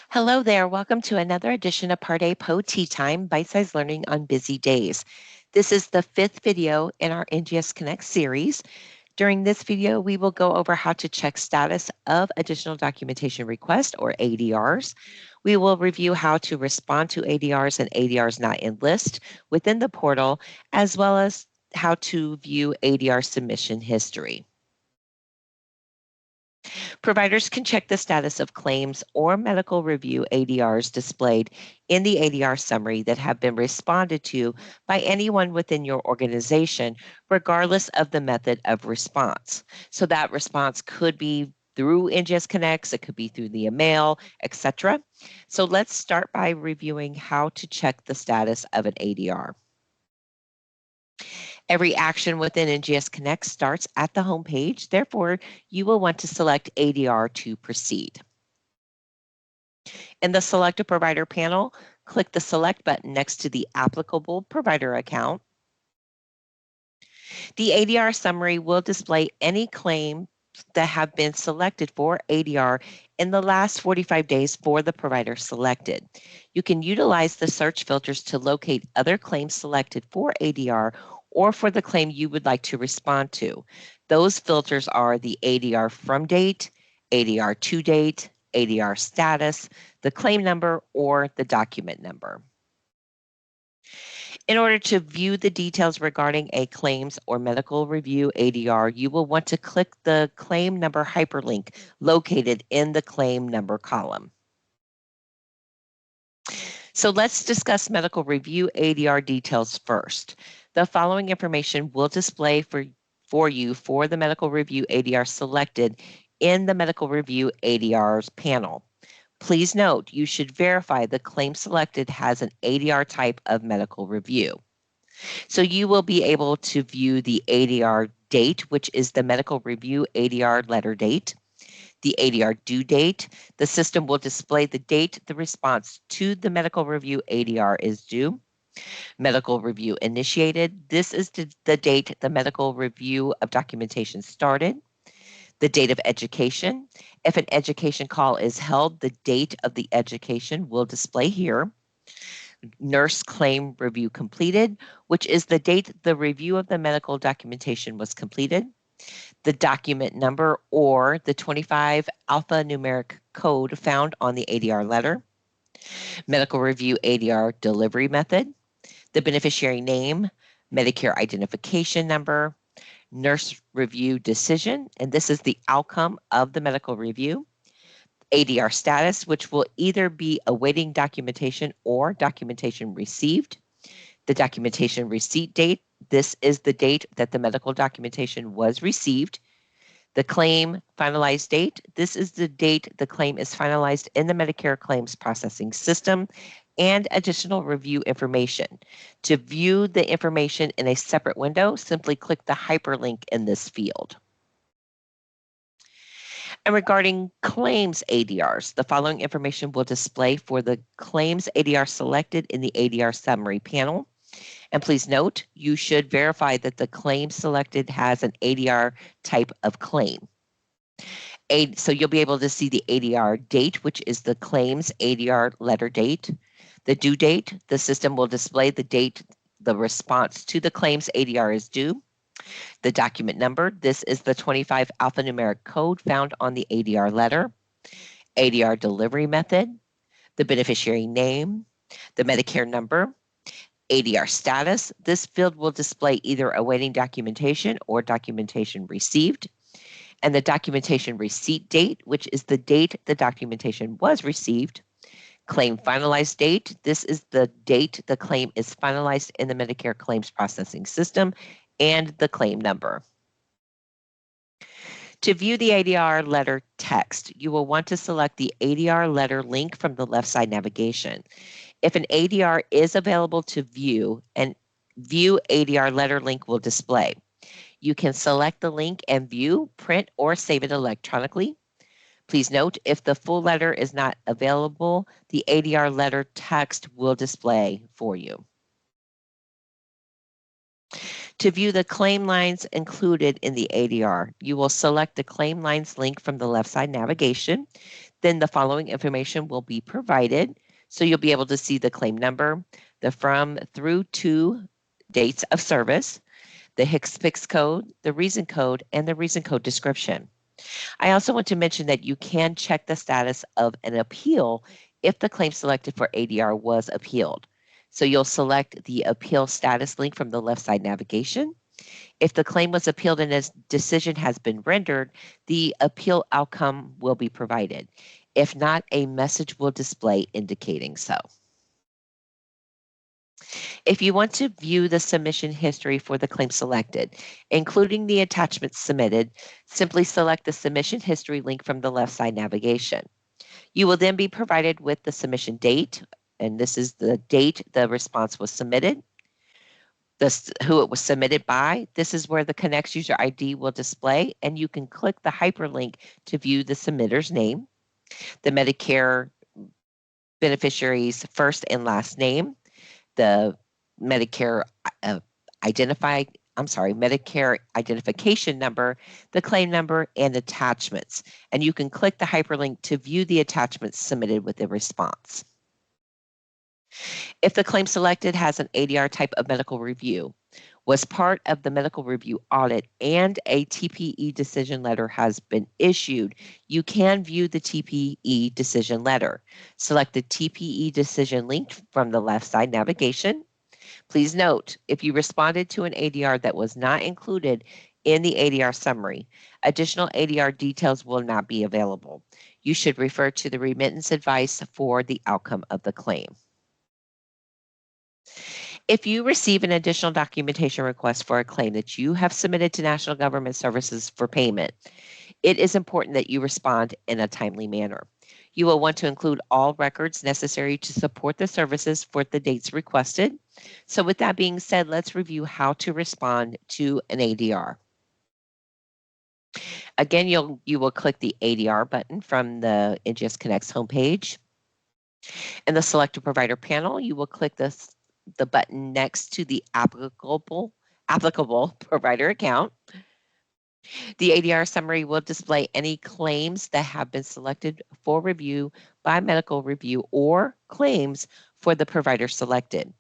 Hello there. Welcome to another edition of Part A POE Teatime, Bite-Sized Learning on Busy Days. This is the fifth video in our NGSConnex series. During this video, we will go over how to check status of additional documentation requests, or ADRs. We will review how to respond to ADRs and ADRs not in list within the portal, as well as how to view ADR submission history. Providers can check the status of claims or medical review ADRs displayed in the ADR summary that have been responded to by anyone within your organization, regardless of the method of response. So that response could be through NGSConnex, it could be through the email, etc. So let's start by reviewing how to check the status of an ADR. Every action within NGSConnex starts at the home page. Therefore, you will want to select ADR to proceed. In the Select a Provider panel, click the Select button next to the applicable provider account. The ADR summary will display any claims that have been selected for ADR in the last 45 days for the provider selected. You can utilize the search filters to locate other claims selected for ADR or for the claim you would like to respond to. Those filters are the ADR from date, ADR to date, ADR status, the claim number, or the document number. In order to view the details regarding a claims or medical review ADR, you will want to click the claim number hyperlink located in the claim number column. So let's discuss medical review ADR details first. The following information will display for you for the medical review ADR selected in the medical review ADRs panel. Please note, you should verify the claim selected has an ADR type of medical review. So you will be able to view the ADR date, which is the medical review ADR letter date, the ADR due date. The system will display the date the response to the medical review ADR is due. Medical review initiated. This is the date the medical review of documentation started. The date of education. If an education call is held, the date of the education will display here. Nurse claim review completed, which is the date the review of the medical documentation was completed. The document number or the 25 alphanumeric code found on the ADR letter. Medical review ADR delivery method. The beneficiary name, Medicare identification number, nurse review decision, and this is the outcome of the medical review. ADR status, which will either be awaiting documentation or documentation received. The documentation receipt date, this is the date that the medical documentation was received. The claim finalized date, this is the date the claim is finalized in the Medicare claims processing system, and additional review information. To view the information in a separate window, simply click the hyperlink in this field. And regarding claims ADRs, the following information will display for the claims ADR selected in the ADR summary panel. And please note, you should verify that the claim selected has an ADR type of claim. So you'll be able to see the ADR date, which is the claims ADR letter date. The due date, the system will display the date the response to the claims ADR is due. The document number, this is the 25 alphanumeric code found on the ADR letter. ADR delivery method, the beneficiary name, the Medicare number, ADR status. This field will display either awaiting documentation or documentation received. And the documentation receipt date, which is the date the documentation was received. Claim finalized date, this is the date the claim is finalized in the Medicare claims processing system, and the claim number. To view the ADR letter text, you will want to select the ADR letter link from the left side navigation. If an ADR is available to view, an View ADR letter link will display. You can select the link and view, print, or save it electronically. Please note, if the full letter is not available, the ADR letter text will display for you. To view the claim lines included in the ADR, you will select the claim lines link from the left side navigation. Then the following information will be provided. So you'll be able to see the claim number, the from, through, to dates of service, the HCPCS code, the reason code, and the reason code description. I also want to mention that you can check the status of an appeal if the claim selected for ADR was appealed. So you'll select the appeal status link from the left side navigation. If the claim was appealed and a decision has been rendered, the appeal outcome will be provided. If not, a message will display indicating so. If you want to view the submission history for the claim selected, including the attachments submitted, simply select the submission history link from the left side navigation. You will then be provided with the submission date, and this is the date the response was submitted, who it was submitted by. This is where the Connex user ID will display, and you can click the hyperlink to view the submitter's name, the Medicare beneficiary's first and last name, the Medicare Medicare identification number, the claim number, and attachments. And you can click the hyperlink to view the attachments submitted with the response. If the claim selected has an ADR type of medical review, was part of the medical review audit, and a TPE decision letter has been issued, you can view the TPE decision letter. Select the TPE decision link from the left side navigation. Please note, if you responded to an ADR that was not included in the ADR summary, additional ADR details will not be available. You should refer to the remittance advice for the outcome of the claim. If you receive an additional documentation request for a claim that you have submitted to National Government Services for payment, it is important that you respond in a timely manner. You will want to include all records necessary to support the services for the dates requested. So with that being said, let's review how to respond to an ADR. Again, you will click the ADR button from the NGSConnex homepage. In the Select a Provider panel, you will click the button next to the applicable provider account. The ADR summary will display any claims that have been selected for review by medical review or claims for the provider selected.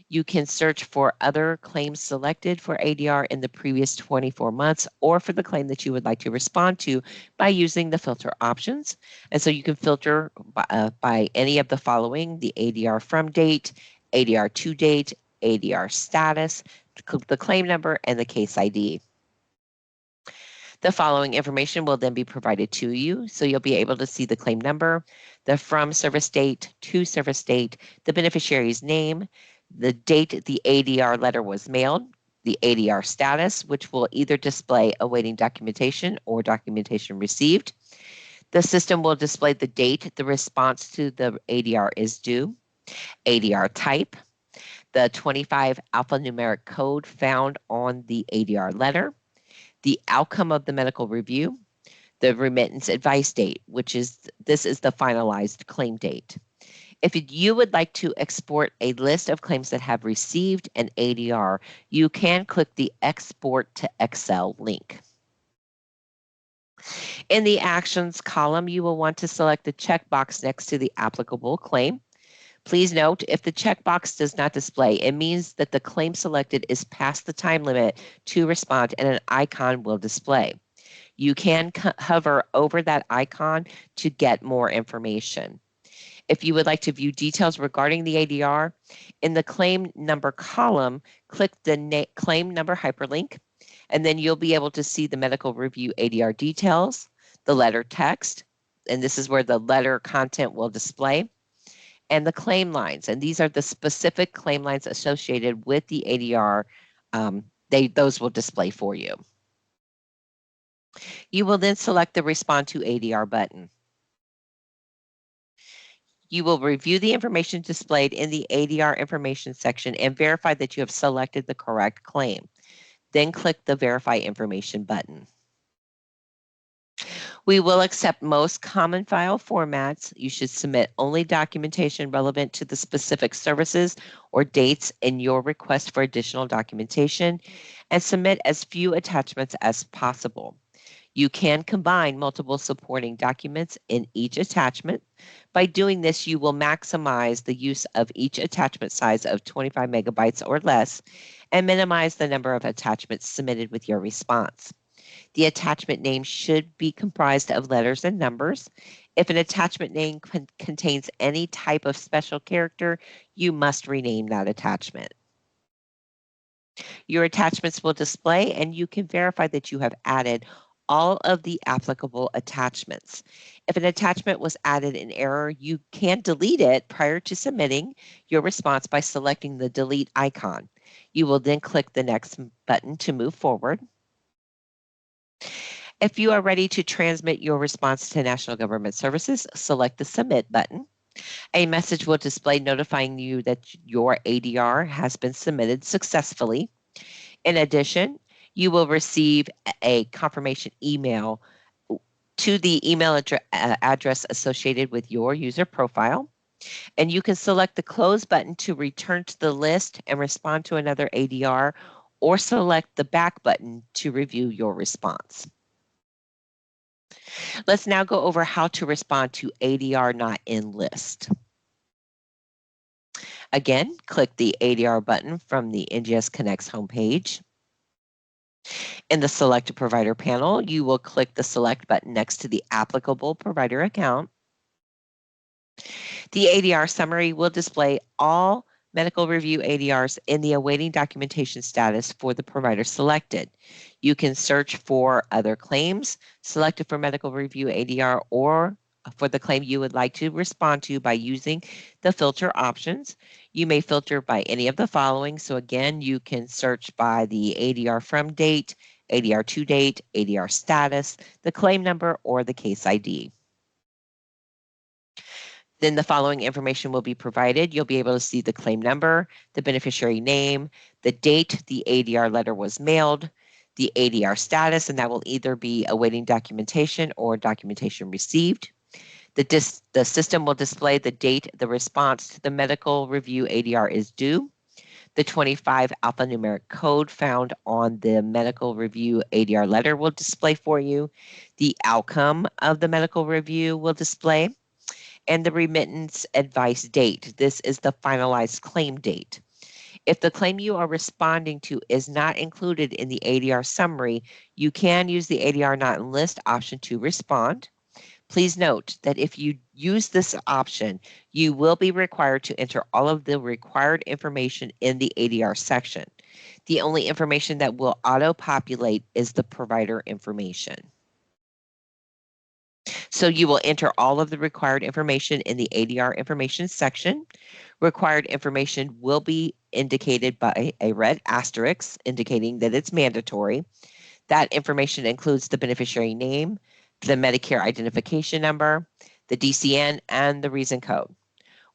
You can search for other claims selected for ADR in the previous 24 months or for the claim that you would like to respond to by using the filter options. And so you can filter by any of the following: the ADR from date, ADR to date, ADR status, the claim number, and the case ID. The following information will then be provided to you, so you'll be able to see the claim number, the from service date, to service date, the beneficiary's name, the date the ADR letter was mailed, the ADR status, which will either display awaiting documentation or documentation received. The system will display the date the response to the ADR is due, ADR type, the 25 alphanumeric code found on the ADR letter, the outcome of the medical review, the remittance advice date, this is the finalized claim date. If you would like to export a list of claims that have received an ADR, you can click the Export to Excel link. In the Actions column, you will want to select the checkbox next to the applicable claim. Please note, if the checkbox does not display, it means that the claim selected is past the time limit to respond, and an icon will display. You can hover over that icon to get more information. If you would like to view details regarding the ADR, in the claim number column, click the claim number hyperlink, and then you'll be able to see the medical review ADR details, the letter text, and this is where the letter content will display, and the claim lines. And these are the specific claim lines associated with the ADR. Those will display for you. You will then select the Respond to ADR button. You will review the information displayed in the ADR information section and verify that you have selected the correct claim. Then click the Verify Information button. We will accept most common file formats. You should submit only documentation relevant to the specific services or dates in your request for additional documentation, and submit as few attachments as possible. You can combine multiple supporting documents in each attachment. By doing this, you will maximize the use of each attachment size of 25 megabytes or less and minimize the number of attachments submitted with your response. The attachment name should be comprised of letters and numbers. If an attachment name contains any type of special character, you must rename that attachment. Your attachments will display, and you can verify that you have added all of the applicable attachments. If an attachment was added in error, you can delete it prior to submitting your response by selecting the delete icon. You will then click the next button to move forward. If you are ready to transmit your response to National Government Services, select the Submit button. A message will display notifying you that your ADR has been submitted successfully. In addition, you will receive a confirmation email to the email address associated with your user profile. And you can select the Close button to return to the list and respond to another ADR, or select the Back button to review your response. Let's now go over how to respond to ADR not in list. Again, click the ADR button from the NGSConnex homepage. In the Select a Provider panel, you will click the Select button next to the applicable provider account. The ADR summary will display all medical review ADRs in the awaiting documentation status for the provider selected. You can search for other claims selected for medical review ADR or for the claim you would like to respond to by using the filter options. You may filter by any of the following. So again, you can search by the ADR from date, ADR to date, ADR status, the claim number, or the case ID. Then the following information will be provided. You'll be able to see the claim number, the beneficiary name, the date the ADR letter was mailed, the ADR status, and that will either be awaiting documentation or documentation received. The system will display the date the response to the medical review ADR is due. The 25 alphanumeric code found on the medical review ADR letter will display for you. The outcome of the medical review will display, and the remittance advice date. This is the finalized claim date. If the claim you are responding to is not included in the ADR summary, you can use the ADR not in list option to respond. Please note that if you use this option, you will be required to enter all of the required information in the ADR section. The only information that will auto-populate is the provider information. So you will enter all of the required information in the ADR information section. Required information will be indicated by a red asterisk, indicating that it's mandatory. That information includes the beneficiary name, the Medicare identification number, the DCN, and the reason code.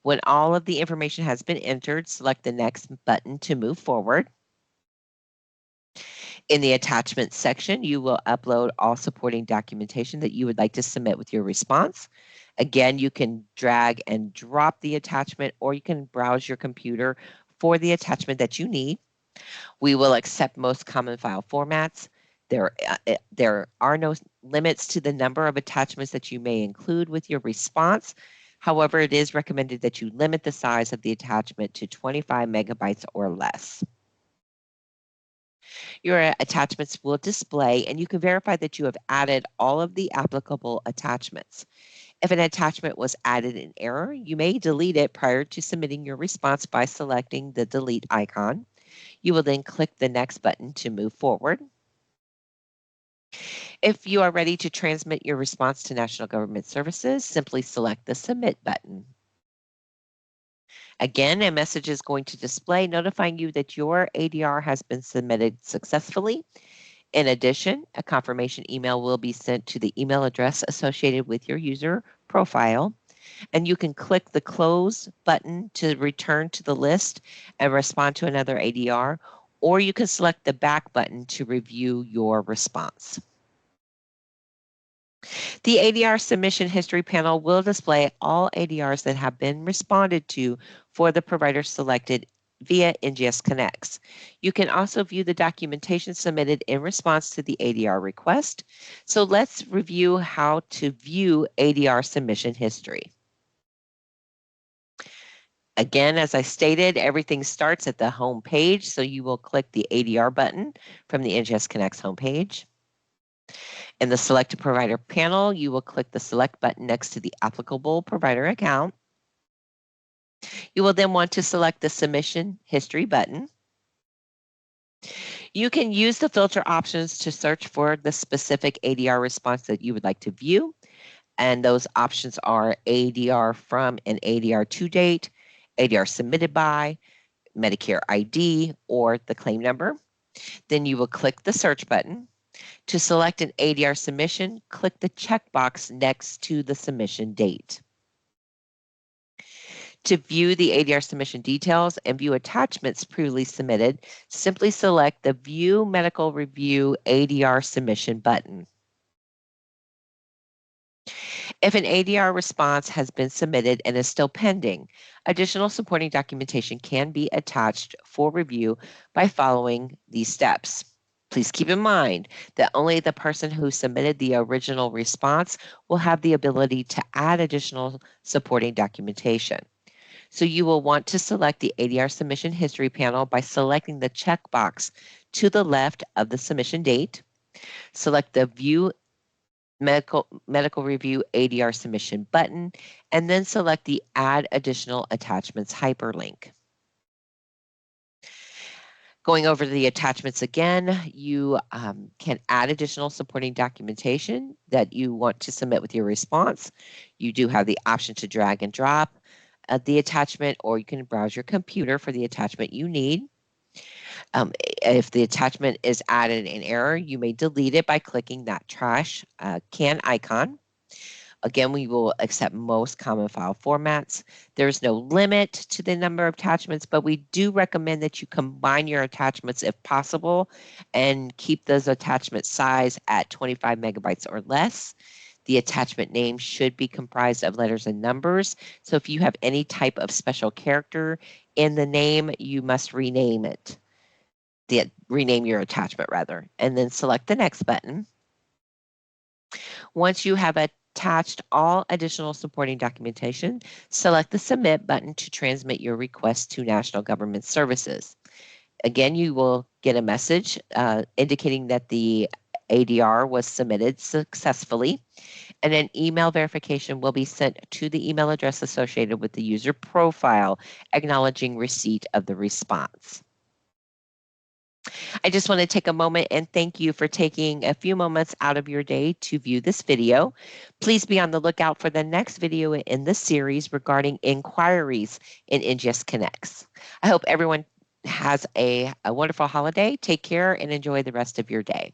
When all of the information has been entered, select the next button to move forward. In the attachment section, you will upload all supporting documentation that you would like to submit with your response. Again, you can drag and drop the attachment, or you can browse your computer for the attachment that you need. We will accept most common file formats. There are no limits to the number of attachments that you may include with your response. However, it is recommended that you limit the size of the attachment to 25 megabytes or less. Your attachments will display, and you can verify that you have added all of the applicable attachments. If an attachment was added in error, you may delete it prior to submitting your response by selecting the delete icon. You will then click the next button to move forward. If you are ready to transmit your response to National Government Services, simply select the Submit button. Again, a message is going to display notifying you that your ADR has been submitted successfully. In addition, a confirmation email will be sent to the email address associated with your user profile, and you can click the Close button to return to the list and respond to another ADR, or you can select the Back button to review your response. The ADR submission history panel will display all ADRs that have been responded to for the provider selected via NGSConnex. You can also view the documentation submitted in response to the ADR request. So let's review how to view ADR submission history. Again, as I stated, everything starts at the home page, so you will click the ADR button from the NGSConnex homepage. In the Select a Provider panel, you will click the Select button next to the applicable provider account. You will then want to select the Submission History button. You can use the filter options to search for the specific ADR response that you would like to view, and those options are ADR from and ADR to date, ADR submitted by, Medicare ID, or the claim number. Then you will click the search button. To select an ADR submission, click the checkbox next to the submission date. To view the ADR submission details and view attachments previously submitted, simply select the View Medical Review ADR Submission button. If an ADR response has been submitted and is still pending, additional supporting documentation can be attached for review by following these steps. Please keep in mind that only the person who submitted the original response will have the ability to add additional supporting documentation. So you will want to select the ADR submission history panel by selecting the checkbox to the left of the submission date. Select the View Medical Review ADR Submission button, and then select the Add Additional Attachments hyperlink. Going over the attachments again, you can add additional supporting documentation that you want to submit with your response. You do have the option to drag and drop the attachment, or you can browse your computer for the attachment you need. If the attachment is added in error, you may delete it by clicking that trash can icon. Again, we will accept most common file formats. There's no limit to the number of attachments, but we do recommend that you combine your attachments if possible and keep those attachment size at 25 megabytes or less. The attachment name should be comprised of letters and numbers. So if you have any type of special character in the name, you must rename it. Rename your attachment rather, and then select the next button. Once you have attached all additional supporting documentation, select the Submit button to transmit your request to National Government Services. Again, you will get a message indicating that the ADR was submitted successfully, and an email verification will be sent to the email address associated with the user profile, acknowledging receipt of the response. I just want to take a moment and thank you for taking a few moments out of your day to view this video. Please be on the lookout for the next video in this series regarding inquiries in NGSConnex. I hope everyone has a wonderful holiday. Take care and enjoy the rest of your day.